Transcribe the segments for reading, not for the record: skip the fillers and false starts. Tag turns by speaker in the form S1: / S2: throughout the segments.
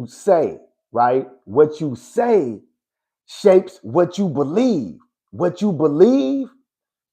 S1: You say, right? What you say shapes what you believe. What you believe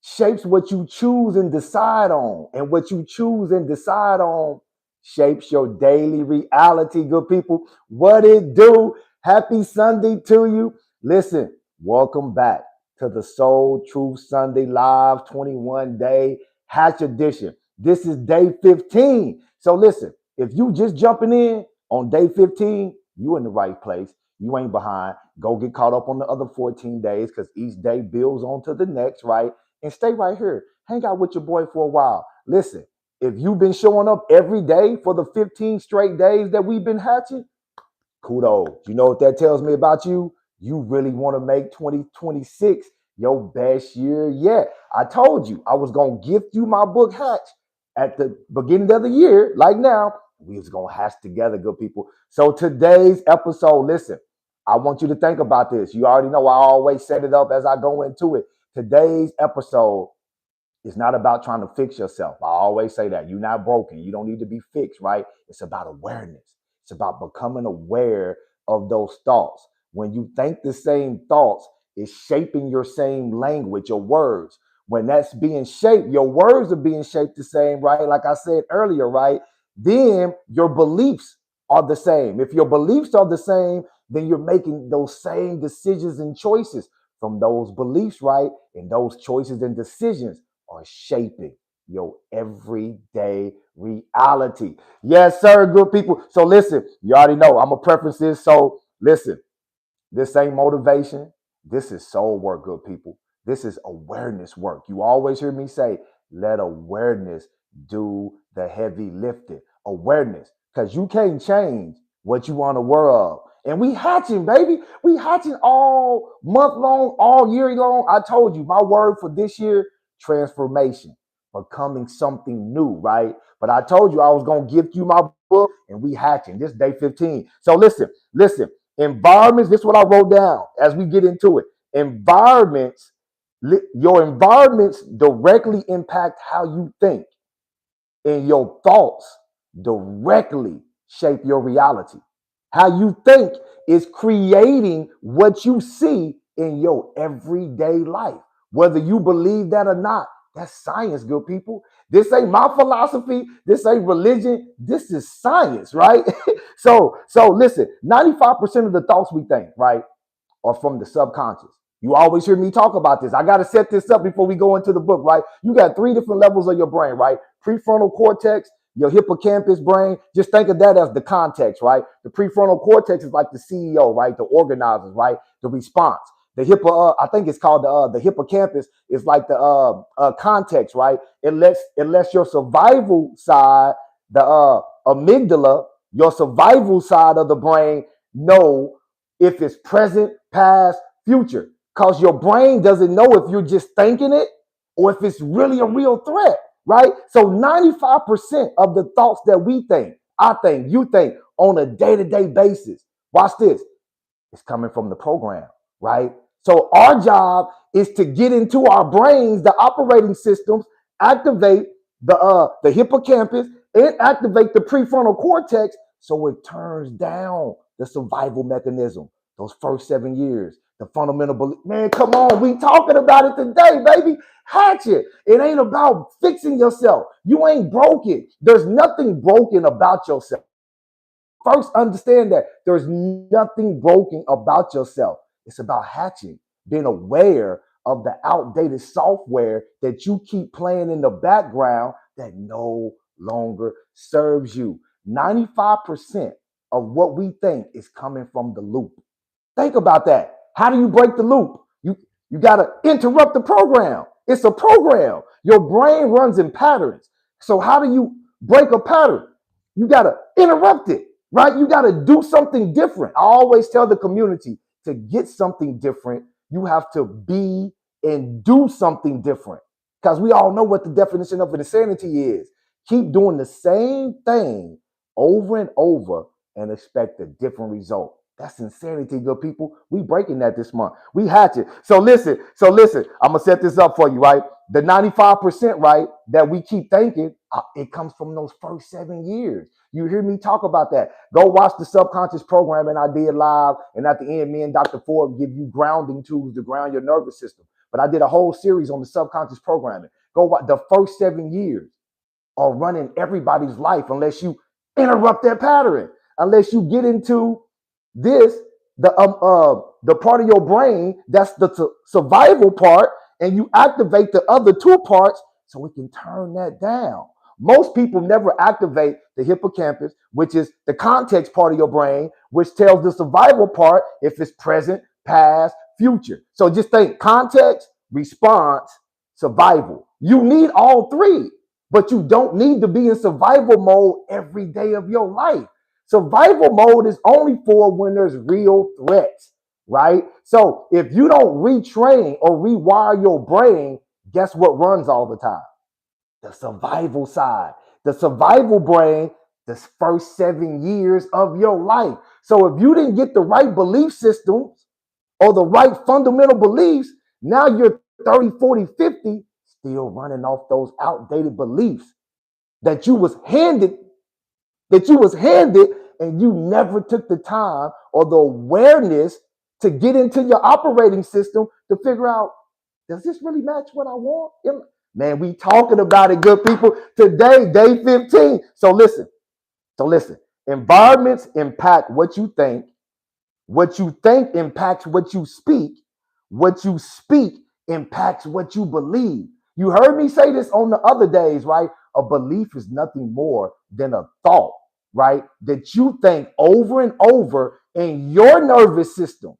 S1: shapes what you choose and decide on. And what you choose and decide on shapes your daily reality, good people. What it do? Happy Sunday to you. Listen, welcome back to the Soul Truth Sunday Live 21 day Hatch Edition. This is day 15. So listen, if you just jumping in on day 15, you in the right place. You ain't behind. Go get caught up on the other 14 days because each day builds on to the next, right? And stay right here. Hang out with your boy for a while. Listen, if you've been showing up every day for the 15 straight days that we've been hatching, kudos. You know what that tells me about you? You really want to make 2026 your best year yet. I told you I was going to gift you my book Hatch at the beginning of the year. Like now, we was going to hatch together, good people. So today's episode, listen, I want you to think about this. You already know I always set it up as I go into it. Today's episode is not about trying to fix yourself. I always say that. You're not broken. You don't need to be fixed, right? It's about awareness. It's about becoming aware of those thoughts. When you think the same thoughts, it's shaping your same language, your words. When that's being shaped, your words are being shaped the same, right? Like I said earlier, right? Then your beliefs are the same. If your beliefs are the same, then you're making those same decisions and choices from those beliefs, right? And those choices and decisions are shaping your everyday reality. Yes, sir, good people. So listen, you already know I'm a preference this. So listen, this ain't motivation. This is soul work, good people. This is awareness work. You always hear me say, let awareness do the heavy lifting. Awareness, because you can't change what you unaware of. And we hatching, baby. We hatching all month long, all year long. I told you, my word for this year, transformation, becoming something new, right? But I told you I was going to gift you my book, and we hatching. This day 15. So listen. Environments, this is what I wrote down as we get into it. Environments, your environments directly impact how you think, and your thoughts directly shape your reality. How you think is creating what you see in your everyday life. Whether you believe that or not, that's science, good people. This ain't my philosophy. This ain't religion. This is science, right? So listen, 95% of the thoughts we think, right, are from the subconscious. You always hear me talk about this. I got to set this up before we go into the book, right? You got 3 different levels of your brain, right? Prefrontal cortex, your hippocampus brain. Just think of that as the context, right? The prefrontal cortex is like the CEO, right? The organizers, right? The response. The I think it's called the hippocampus is like the context, right? It lets your survival side, the amygdala, your survival side of the brain, know if it's present, past, future. Because your brain doesn't know if you're just thinking it or if it's really a real threat, right? So 95% of the thoughts that we think, I think, you think on a day-to-day basis, watch this, it's coming from the program, right? So our job is to get into our brains, the operating systems, activate the hippocampus and activate the prefrontal cortex so it turns down the survival mechanism. Those first 7 years, the fundamental belief. Man, come on, we talking about it today, baby. Hatch it. It ain't about fixing yourself. You ain't broken. There's nothing broken about yourself. First, understand that there's nothing broken about yourself. It's about hatching, being aware of the outdated software that you keep playing in the background that no longer serves you. 95% of what we think is coming from the loop. Think about that. How do you break the loop? You got to interrupt the program. It's a program. Your brain runs in patterns. So how do you break a pattern? You got to interrupt it, right? You got to do something different. I always tell the community to get something different, you have to be and do something different. Because we all know what the definition of insanity is. Keep doing the same thing over and over and expect a different result. That's insanity, good people. We breaking that this month. We hatch it. So listen, I'm gonna set this up for you, right? the 95%, right, that we keep thinking, it comes from those first 7 years. You hear me talk about that. Go watch the subconscious programming I did live. And at the end, me and Dr. Ford give you grounding tools to ground your nervous system. But I did a whole series on the subconscious programming. Go watch the first 7 years are running everybody's life unless you interrupt that pattern, unless you get into this, the part of your brain that's the survival part, and you activate the other two parts so we can turn that down. Most people never activate the hippocampus, which is the context part of your brain, which tells the survival part if it's present, past, future. So just think context, response, survival. You need all three, but you don't need to be in survival mode every day of your life. Survival mode is only for when there's real threats, right? So if you don't retrain or rewire your brain, guess what runs all the time? The survival side. The survival brain, the first 7 years of your life. So if you didn't get the right belief systems or the right fundamental beliefs, now you're 30, 40, 50, still running off those outdated beliefs that you was handed and you never took the time or the awareness to get into your operating system to figure out, does this really match what I want? Man, we talking about it, good people. Today, day 15. So listen. Environments impact what you think. What you think impacts what you speak. What you speak impacts what you believe. You heard me say this on the other days, right? A belief is nothing more than a thought, right? That you think over and over, and your nervous system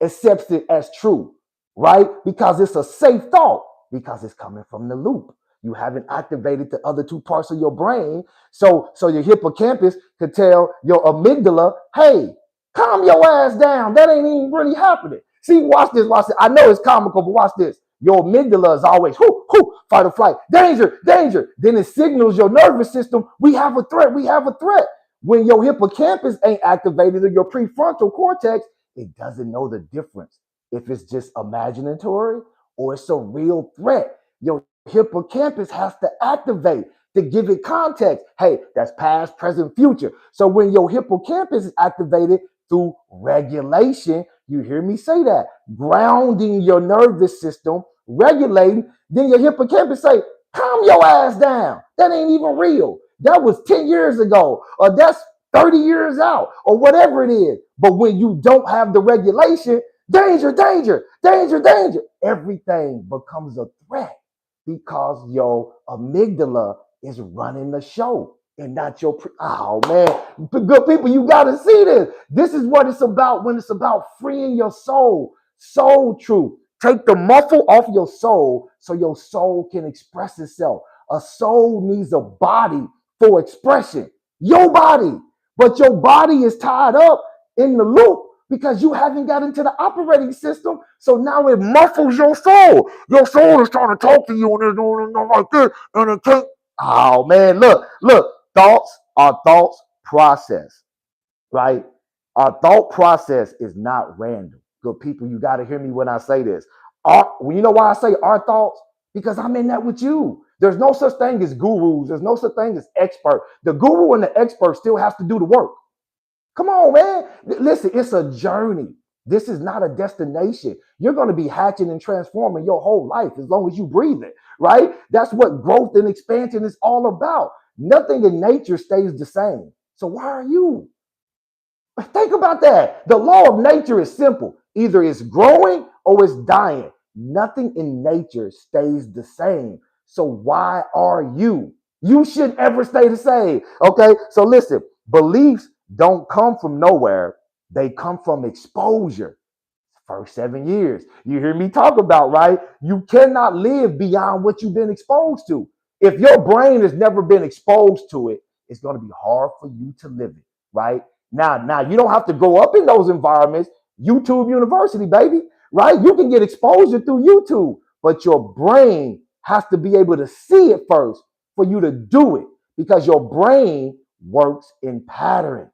S1: accepts it as true, right? Because it's a safe thought, because it's coming from the loop. You haven't activated the other two parts of your brain. So your hippocampus could tell your amygdala, hey, calm your ass down. That ain't even really happening. See, watch this. I know it's comical, but watch this. Your amygdala is always, fight or flight, danger, danger. Then it signals your nervous system, we have a threat. When your hippocampus ain't activated or your prefrontal cortex, it doesn't know the difference if it's just imaginatory or it's a real threat. Your hippocampus has to activate to give it context. Hey, that's past, present, future. So when your hippocampus is activated through regulation, you hear me say that, grounding your nervous system, regulating, then your hippocampus say, calm your ass down. That ain't even real. That was 10 years ago, or that's 30 years out, or whatever it is. But when you don't have the regulation, danger, danger, danger, danger, everything becomes a threat because your amygdala is running the show and not your oh man, good people, you got to see this. This is what it's about when it's about freeing your soul. Soul truth. Take the muffle off your soul so your soul can express itself. A soul needs a body for expression. Your body. But your body is tied up in the loop because you haven't got into the operating system. So now it muffles your soul. Your soul is trying to talk to you and it's doing like this. And it can't. Oh man, look. Thoughts are thoughts process, right? Our thought process is not random. Good people, you got to hear me when I say this. You know why I say our thoughts? Because I'm in that with you. There's no such thing as gurus. There's no such thing as expert. The guru and the expert still have to do the work. Come on, man. Listen, it's a journey. This is not a destination. You're going to be hatching and transforming your whole life as long as you breathe it, right? That's what growth and expansion is all about. Nothing in nature stays the same. So why are you? Think about that. The law of nature is simple. Either it's growing or it's dying. Nothing in nature stays the same. So why are you? You shouldn't ever stay the same. Okay? So listen, beliefs don't come from nowhere. They come from exposure. First 7 years. You hear me talk about, right? You cannot live beyond what you've been exposed to. If your brain has never been exposed to it, it's going to be hard for you to live it, right? Now, you don't have to grow up in those environments. YouTube University, baby, right? You can get exposure through YouTube, but your brain has to be able to see it first for you to do it because your brain works in patterns.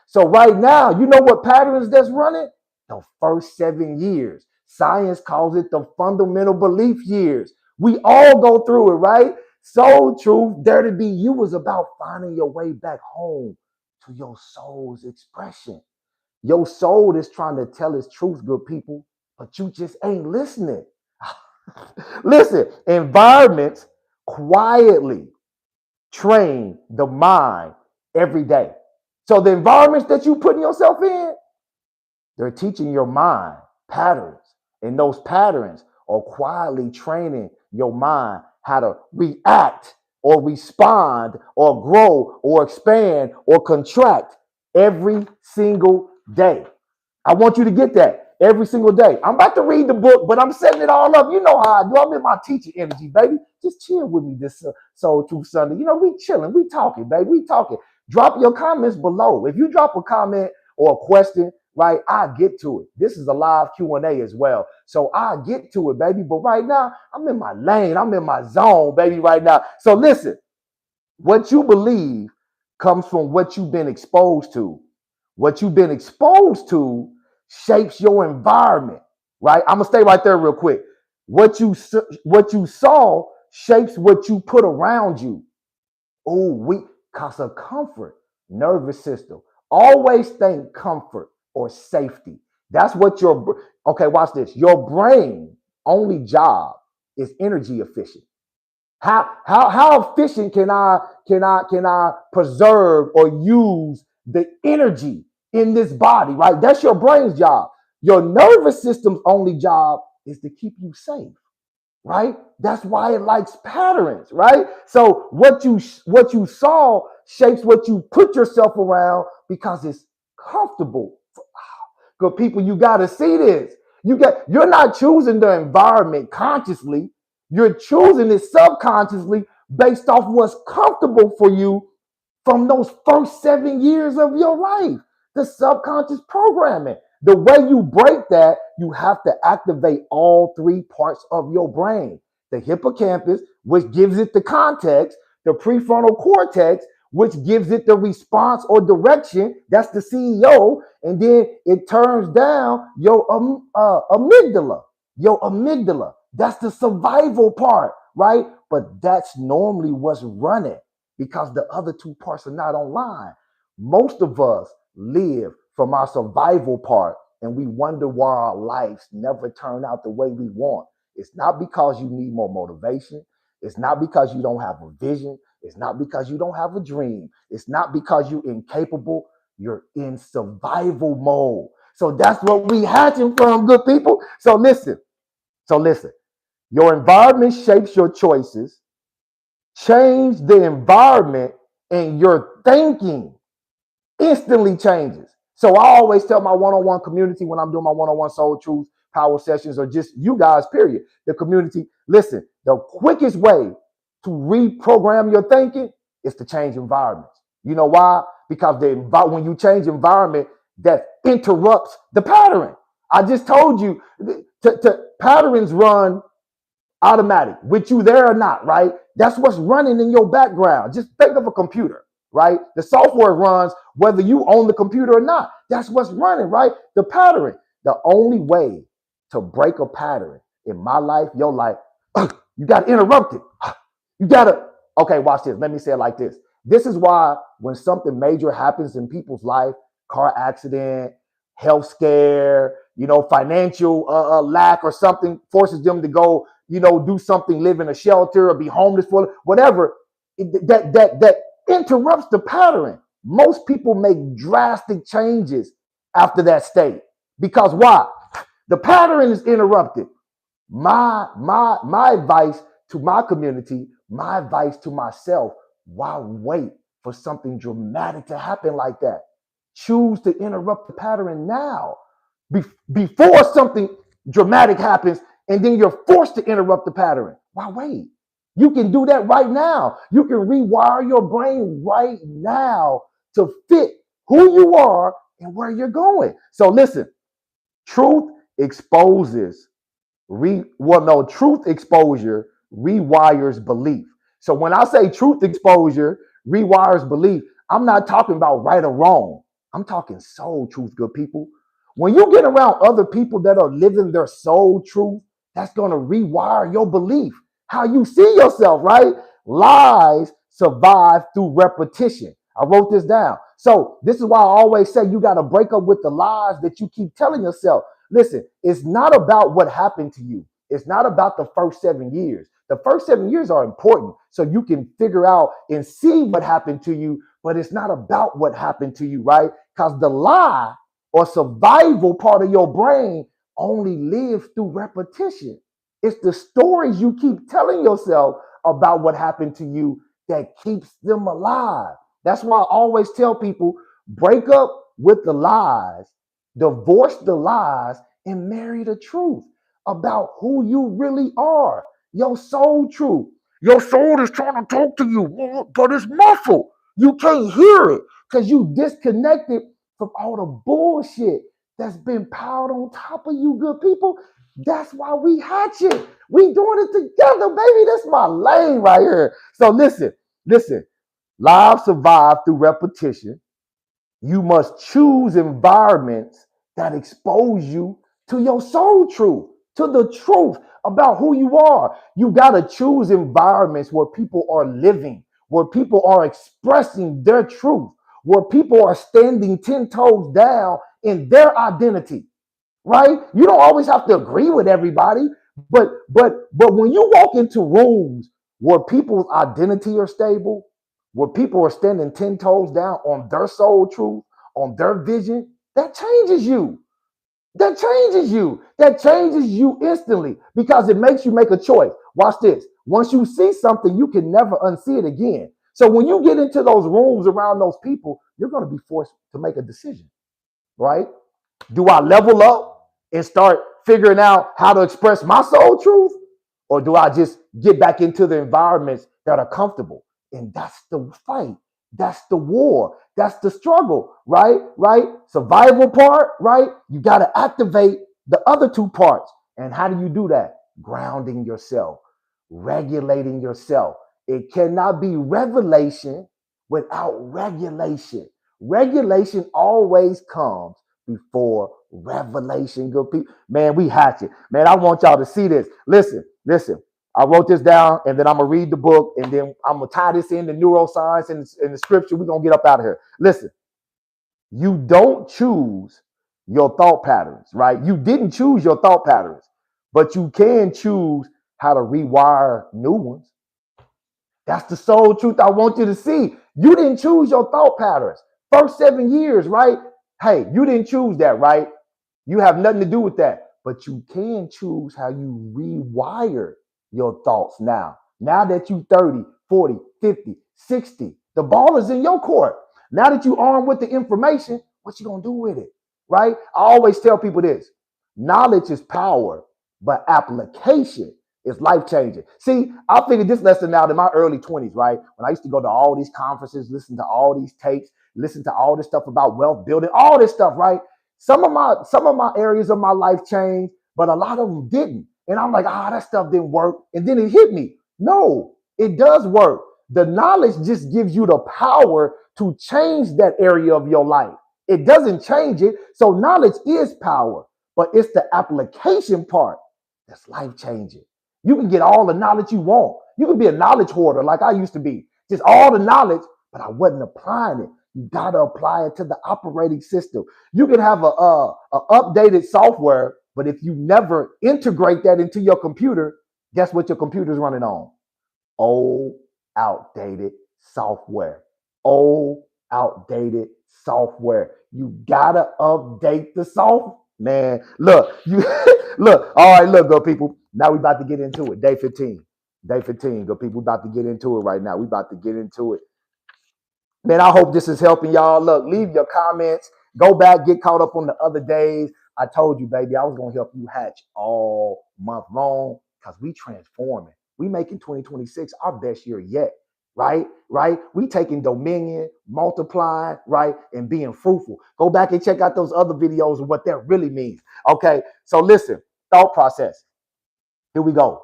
S1: So right now, you know what patterns that's running? The first 7 years. Science calls it the fundamental belief years. We all go through it, right? Soul truth, dare to be you was about finding your way back home to your soul's expression. Your soul is trying to tell its truth, good people, but you just ain't listening. Listen, environments quietly train the mind every day. So the environments that you putting yourself in, they're teaching your mind patterns. And those patterns are quietly training your mind how to react or respond or grow or expand or contract every single day. I want you to get that every single day. I'm about to read the book, but I'm setting it all up. You know how I do. I'm in my teacher energy, baby. Just chill with me this Soul Truth Sunday. You know, we chilling, we talking, baby. We talking. Drop your comments below. If you drop a comment or a question, right, I get to it. This is a live Q&A as well. So I get to it, baby. But right now, I'm in my lane. I'm in my zone, baby, right now. So listen, what you believe comes from what you've been exposed to. What you've been exposed to shapes your environment, right? I'm gonna stay right there real quick. What you saw shapes what you put around you. Oh, cause of comfort, nervous system. Always think comfort or safety. That's what okay, watch this. Your brain only job is energy efficient. How efficient can I preserve or use the energy in this body, right? That's your brain's job. Your nervous system's only job is to keep you safe, right? That's why it likes patterns, right? So what you saw shapes what you put yourself around because it's comfortable. Good people, you got to see this. You're not choosing the environment consciously. You're choosing it subconsciously based off what's comfortable for you from those first 7 years of your life. The subconscious programming. The way you break that, you have to activate all three parts of your brain. The hippocampus, which gives it the context, the prefrontal cortex, which gives it the response or direction. That's the CEO. And then it turns down your amygdala. Your amygdala. That's the survival part, right? But that's normally what's running because the other two parts are not online. Most of us live from our survival part and we wonder why our lives never turn out the way we want. It's not because you need more motivation. It's not because you don't have a vision. It's not because you don't have a dream. It's not because you're incapable. You're in survival mode. So that's what we hatching from, good people. So listen. Your environment shapes your choices. Change the environment and your thinking instantly changes. So I always tell my one-on-one community when I'm doing my one-on-one soul truth power sessions or just you guys, period, the community, listen, the quickest way to reprogram your thinking is to change environments. You know why? Because when you change environment, that interrupts the pattern. I just told you, patterns run automatic, with you there or not, right? That's what's running in your background. Just think of a computer, right? The software runs whether you own the computer or not. That's what's running, right? The pattern. The only way to break a pattern in my life, your life, you got to interrupt it. You got to, okay, watch this. Let me say it like this. This is why when something major happens in people's life, car accident, health scare, financial lack or something forces them to go, do something, live in a shelter or be homeless for whatever, that interrupts the pattern. Most people make drastic changes after that state. Because why? The pattern is interrupted. My advice to my community, my advice to myself, why wait for something dramatic to happen like that? Choose to interrupt the pattern now before something dramatic happens and then you're forced to interrupt the pattern. Why wait? You can do that right now. You can rewire your brain right now to fit who you are and where you're going. So listen, truth exposes truth exposure rewires belief. So when I say truth exposure rewires belief, I'm not talking about right or wrong. I'm talking soul truth, good people. When you get around other people that are living their soul truth, that's going to rewire your belief, how you see yourself, right? Lies survive through repetition. I wrote this down. So this is why I always say you got to break up with the lies that you keep telling yourself. Listen, it's not about what happened to you. It's not about the first 7 years. The first 7 years are important so you can figure out and see what happened to you, but it's not about what happened to you, right? Because the lie or survival part of your brain only lives through repetition. It's the stories you keep telling yourself about what happened to you that keeps them alive. That's why I always tell people break up with the lies, divorce the lies, and marry the truth about who you really are. Your soul truth. Your soul is trying to talk to you, but it's muffled. You can't hear it because you disconnected from all the bullshit that's been piled on top of you, good people. That's why we hatchet. We doing it together, baby. That's my lane right here. So listen. Lives survive through repetition. You must choose environments that expose you to your soul truth, to the truth about who you are. You got to choose environments where people are living, where people are expressing their truth, where people are standing 10 toes down in their identity, right? You don't always have to agree with everybody, but when you walk into rooms where people's identity are stable, where people are standing 10 toes down on their soul truth, on their vision, that changes you. That changes you. That changes you instantly because it makes you make a choice. Watch this. Once you see something, you can never unsee it again. So when you get into those rooms around those people, you're going to be forced to make a decision, right? Do I level up and start figuring out how to express my soul truth? Or do I just get back into the environments that are comfortable? And that's the fight. That's the war. That's the struggle, right? Right? Survival part, right? You got to activate the other two parts. And how do you do that? Grounding yourself, regulating yourself. It cannot be revelation without regulation. Regulation always comes before revelation. Good people, man, we hatch it. Man, I want y'all to see this. Listen. I wrote this down, and then I'm gonna read the book, and then I'm gonna tie this into neuroscience and the scripture. We're gonna get up out of here. Listen, you don't choose your thought patterns, right? You didn't choose your thought patterns, but you can choose how to rewire new ones. That's the soul truth I want you to see. You didn't choose your thought patterns. First 7 years, right? Hey, you didn't choose that, right? You have nothing to do with that. But you can choose how you rewire your thoughts now. Now that you 30, 40, 50, 60, the ball is in your court. Now that you armed with the information, what you gonna do with it? Right? I always tell people this: knowledge is power, but application is life changing. See, I figured this lesson out in my early 20s, right? When I used to go to all these conferences, listen to all these tapes, listen to all this stuff about wealth building, all this stuff, right? Some of my areas of my life changed, but a lot of them didn't. And I'm like, that stuff didn't work. And then it hit me. No, it does work. The knowledge just gives you the power to change that area of your life. It doesn't change it. So knowledge is power, but it's the application part that's life changing. You can get all the knowledge you want. You can be a knowledge hoarder like I used to be. Just all the knowledge, but I wasn't applying it. You got to apply it to the operating system. You can have a updated software, but if you never integrate that into your computer, guess what your computer's running on? Old, outdated software. Old, outdated software. You gotta update the software. Man, look, you look, all right, look, good people. Now we about to get into it. Day 15. Day 15, good people. We about to get into it right now. We about to get into it. Man, I hope this is helping y'all. Look, leave your comments. Go back, get caught up on the other days. I told you, baby, I was going to help you hatch all month long because we transforming. We making 2026 our best year yet, right? Right? We taking dominion, multiplying, right? And being fruitful. Go back and check out those other videos of what that really means. Okay, so listen, thought process. Here we go.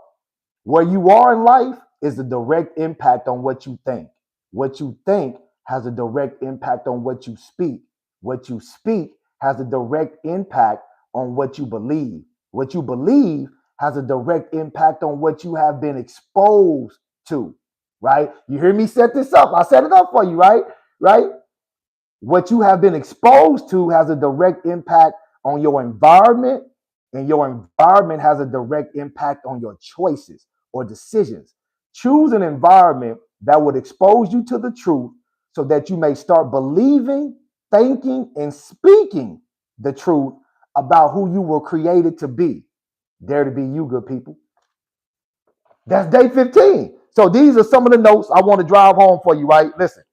S1: Where you are in life is a direct impact on what you think. What you think has a direct impact on what you speak. What you speak has a direct impact on what you believe. What you believe has a direct impact on what you have been exposed to, right? You hear me set this up. I set it up for you, right? Right? What you have been exposed to has a direct impact on your environment, and your environment has a direct impact on your choices or decisions. Choose an environment that would expose you to the truth so that you may start believing, thinking, and speaking the truth about who you were created to be. Dare to be you, good people. That's day 15. So these are some of the notes I want to drive home for you, right? Listen,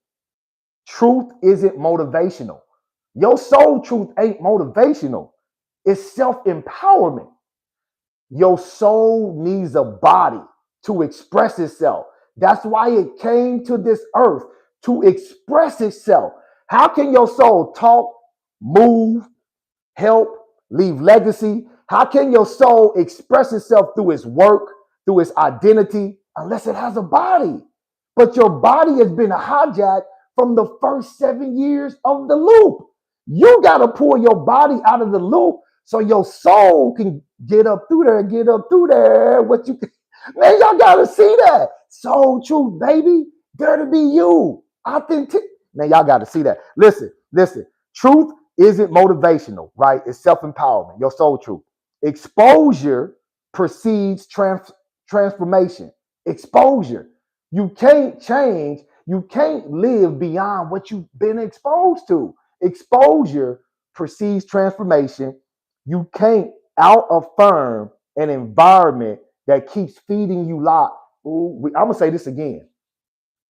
S1: truth isn't motivational. Your soul truth ain't motivational. It's self-empowerment. Your soul needs a body to express itself. That's why it came to this earth, to express itself. How can your soul talk, move, help, leave legacy? How can your soul express itself through its work, through its identity, unless it has a body? But your body has been hijacked from the first 7 years of the loop. You got to pull your body out of the loop so your soul can get up through there. What you, man, y'all got to see that. Soul truth, baby. Dare to be you. Authentic. Man, y'all got to see that. Listen. Truth isn't motivational, right? It's self-empowerment, your soul truth. Exposure precedes transformation. Exposure. You can't change. You can't live beyond what you've been exposed to. Exposure precedes transformation. You can't out-affirm an environment that keeps feeding you lies. I'm going to say this again.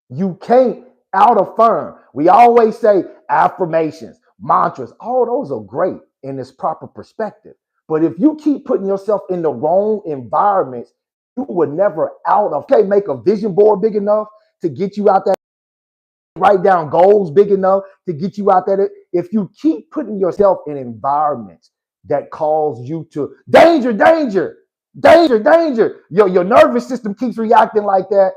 S1: You can't out-affirm. We always say affirmations, mantras. All those are great in this proper perspective. But if you keep putting yourself in the wrong environments, you would never make a vision board big enough to get you out there. Write down goals big enough to get you out there. If you keep putting yourself in environments that cause you to danger, your nervous system keeps reacting like that.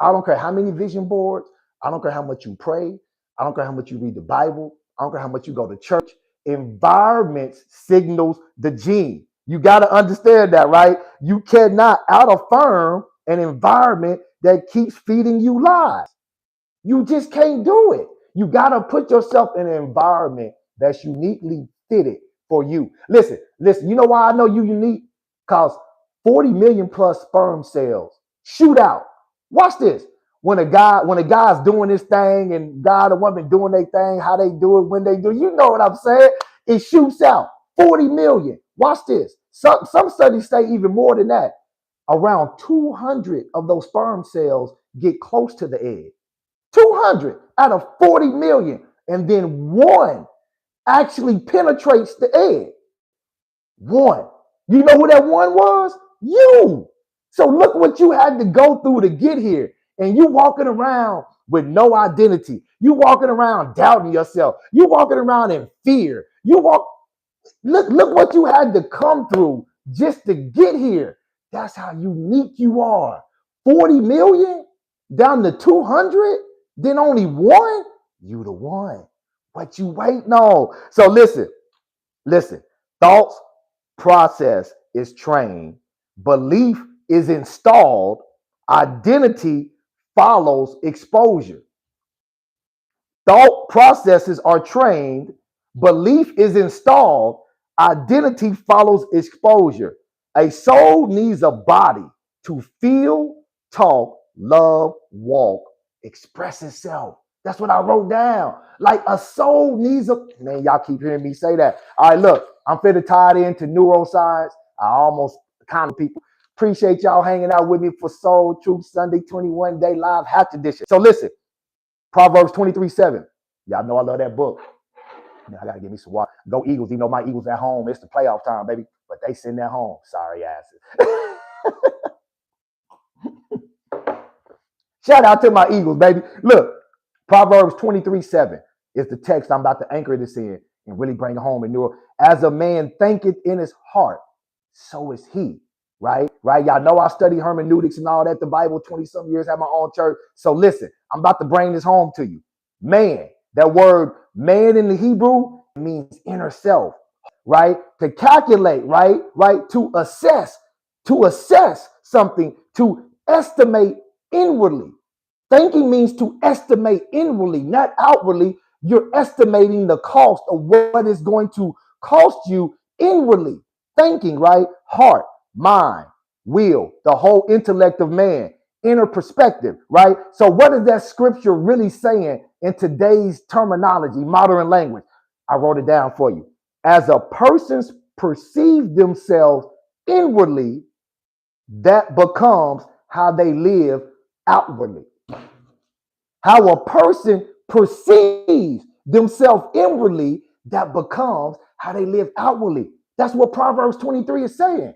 S1: I don't care how many vision boards. I don't care how much you pray. I don't care how much you read the Bible. I don't care how much you go to church. Environments signals the gene. You got to understand that, right? You cannot out-affirm an environment that keeps feeding you lies. You just can't do it. You got to put yourself in an environment that's uniquely fitted for you. Listen. You know why I know you unique? Because 40 million plus sperm cells shoot out. Watch this. When a guy's doing this thing and guy or woman doing their thing, how they do it, when they do, you know what I'm saying? It shoots out 40 million. Watch this. Some studies say even more than that. Around 200 of those sperm cells get close to the egg. 200 out of 40 million. And then one actually penetrates the egg. One. You know who that one was? You. So look what you had to go through to get here. And you walking around with no identity. You walking around doubting yourself. You walking around in fear. Look what you had to come through just to get here. That's how unique you are. 40 million down to 200, then only one. You the one. What you waiting on? So listen. Thoughts process is trained. Belief is installed. Identity follows exposure. Thought processes are trained. Belief is installed. Identity follows exposure. A soul needs a body to feel, talk, love, walk, express itself. That's what I wrote down. Like a soul needs a... Man, y'all keep hearing me say that. All right, look, I'm finna tie it into neuroscience. I almost kind of people. Appreciate y'all hanging out with me for Soul Truth Sunday 21 Day Live Hatch Edition. So listen, Proverbs 23:7. Y'all know I love that book. Now I got to give me some water. Go Eagles. You know my Eagles at home. It's the playoff time, baby. But they sitting at home. Sorry asses. Shout out to my Eagles, baby. Look, Proverbs 23:7 is the text I'm about to anchor this in and really bring it home in neuro. As a man thinketh in his heart, so is he. Right? Y'all know I study hermeneutics and all that, the Bible, 20-some years, have my own church. So listen, I'm about to bring this home to you. Man, that word man in the Hebrew means inner self, right? To calculate, right? Right? To assess something, to estimate inwardly. Thinking means to estimate inwardly, not outwardly. You're estimating the cost of what is going to cost you inwardly. Thinking, right? Heart, mind, will, the whole intellect of man, inner perspective, right? So, what is that scripture really saying in today's terminology, modern language? I wrote it down for you. As a person's perceive themselves inwardly, that becomes how they live outwardly. How a person perceives themselves inwardly, that becomes how they live outwardly. That's what Proverbs 23 is saying.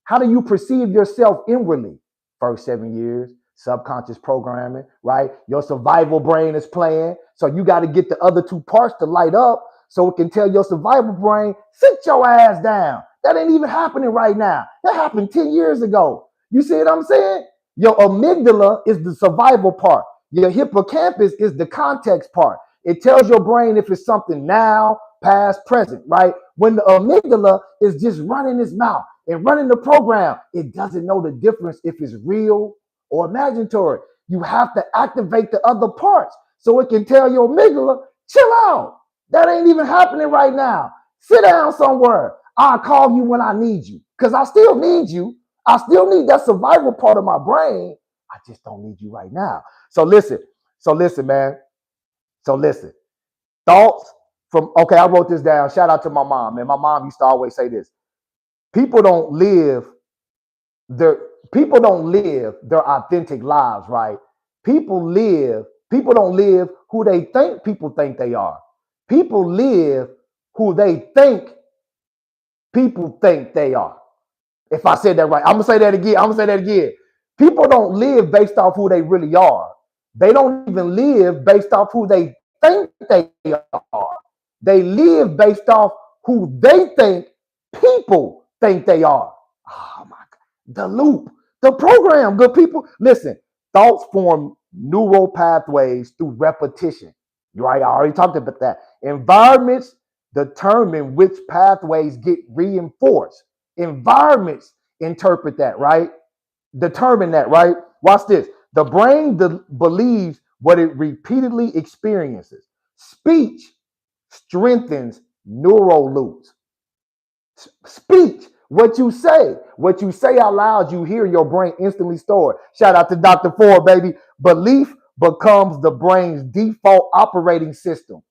S1: How do you perceive yourself inwardly? First 7 years, subconscious programming, right? Your survival brain is playing. So you got to get the other two parts to light up so it can tell your survival brain, sit your ass down. That ain't even happening right now. That happened 10 years ago. You see what I'm saying? Your amygdala is the survival part. Your hippocampus is the context part. It tells your brain if it's something now, past, present, right? When the amygdala is just running its mouth and running the program, it doesn't know the difference if it's real or imaginary. You have to activate the other parts so it can tell your amygdala, chill out. That ain't even happening right now. Sit down somewhere. I'll call you when I need you because I still need you. I still need that survival part of my brain. I just don't need you right now. So listen, man. So listen. Thoughts from, okay, I wrote this down. Shout out to my mom, man. My mom used to always say this. People don't live their authentic lives, right? People don't live who they think people think they are. People live who they think people think they are. If I said that right, I'm gonna say that again. People don't live based off who they really are. They don't even live based off who they think they are. They live based off who they think people think they are. Oh my God. The loop, the program, good people. Listen, thoughts form neural pathways through repetition. Right? I already talked about that. Environments determine which pathways get reinforced. Environments interpret that, right? Determine that, right? Watch this. The brain believes what it repeatedly experiences. Speech strengthens neural loops. Speech, what you say out loud, you hear, your brain instantly store it. Shout out to Dr. Ford, baby. Belief becomes the brain's default operating system.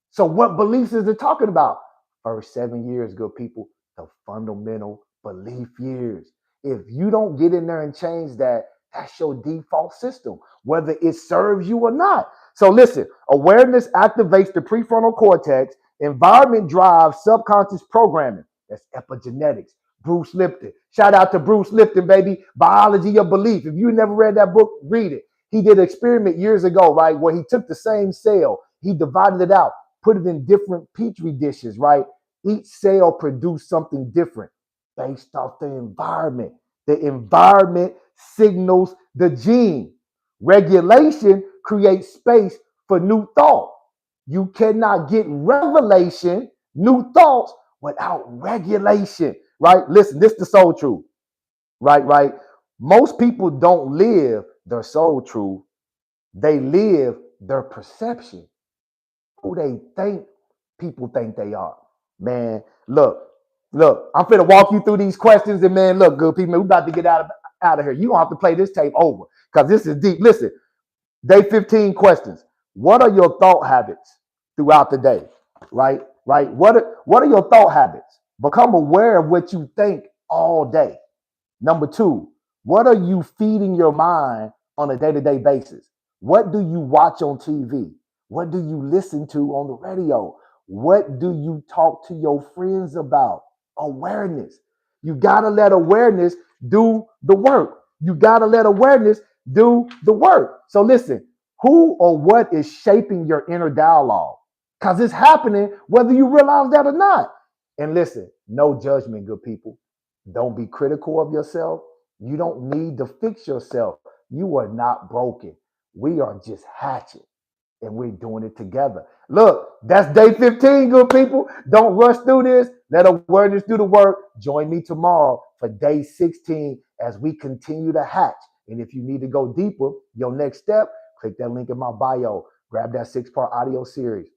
S1: So what beliefs is it talking about? First 7 years, good people, the fundamental belief years. If you don't get in there and change that, that's your default system, whether it serves you or not. So listen, awareness activates the prefrontal cortex. Environment drives subconscious programming. That's epigenetics. Bruce Lipton. Shout out to Bruce Lipton, baby. Biology of Belief. If you never read that book, read it. He did an experiment years ago, right, where he took the same cell, he divided it out, put it in different petri dishes, right? Each cell produced something different based off the environment. The environment signals the gene. Regulation creates space for new thought. You cannot get revelation, new thoughts, without regulation, right? Listen, this is the soul truth, right? Most people don't live their soul truth. They live their perception, who they think people think they are. Man, look, I'm finna walk you through these questions, and man, look, good people, we about to get out of here. You don't have to play this tape over because this is deep. Listen, day 15 questions. What are your thought habits throughout the day? Right? What are your thought habits? Become aware of what you think all day. Number two, what are you feeding your mind on a day-to-day basis? What do you watch on TV? What do you listen to on the radio? What do you talk to your friends about? Awareness. You got to let awareness do the work. You got to let awareness do the work. So listen, who or what is shaping your inner dialogue? Because it's happening whether you realize that or not. And listen, no judgment, good people. Don't be critical of yourself. You don't need to fix yourself. You are not broken. We are just hatching. and we're doing it together. Look, that's day 15, good people. Don't rush through this. Let awareness do the work. Join me tomorrow for day 16 as we continue to hatch. And if you need to go deeper, your next step, click that link in my bio. Grab that 6-part audio series.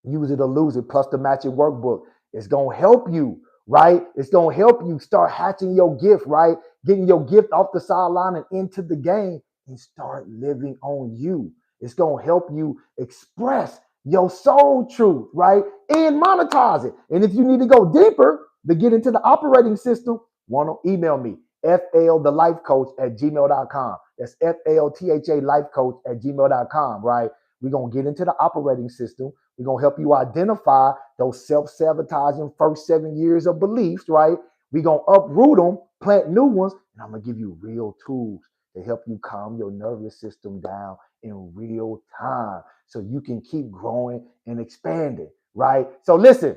S1: Use it or lose it, plus the matching workbook. It's going to help you, right? It's going to help you start hatching your gift, right? Getting your gift off the sideline and into the game and start living on you. It's going to help you express your soul truth, right? And monetize it. And if you need to go deeper to get into the operating system, want to email me, flthelifecoach@gmail.com. That's FLTHA lifecoach@gmail.com, right? We're going to get into the operating system. We're going to help you identify those self-sabotaging first 7 years of beliefs, right? We're going to uproot them, plant new ones, and I'm going to give you real tools to help you calm your nervous system down in real time so you can keep growing and expanding, right? So listen,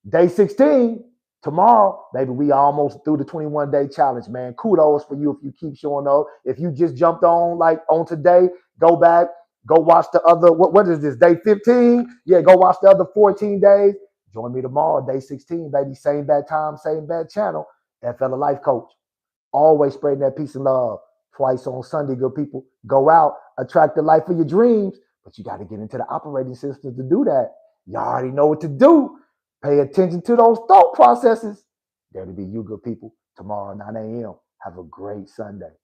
S1: day 16, tomorrow, baby, we almost through the 21-day challenge, man. Kudos for you if you keep showing up. If you just jumped on like on today, go back. Go watch the other, what is this, day 15? Yeah, go watch the other 14 days. Join me tomorrow, day 16, baby. Same bad time, same bad channel. FL Life Coach. Always spreading that peace and love. Twice on Sunday, good people. Go out, attract the life of your dreams. But you got to get into the operating system to do that. You already know what to do. Pay attention to those thought processes. There to be you, good people. Tomorrow, 9 a.m. Have a great Sunday.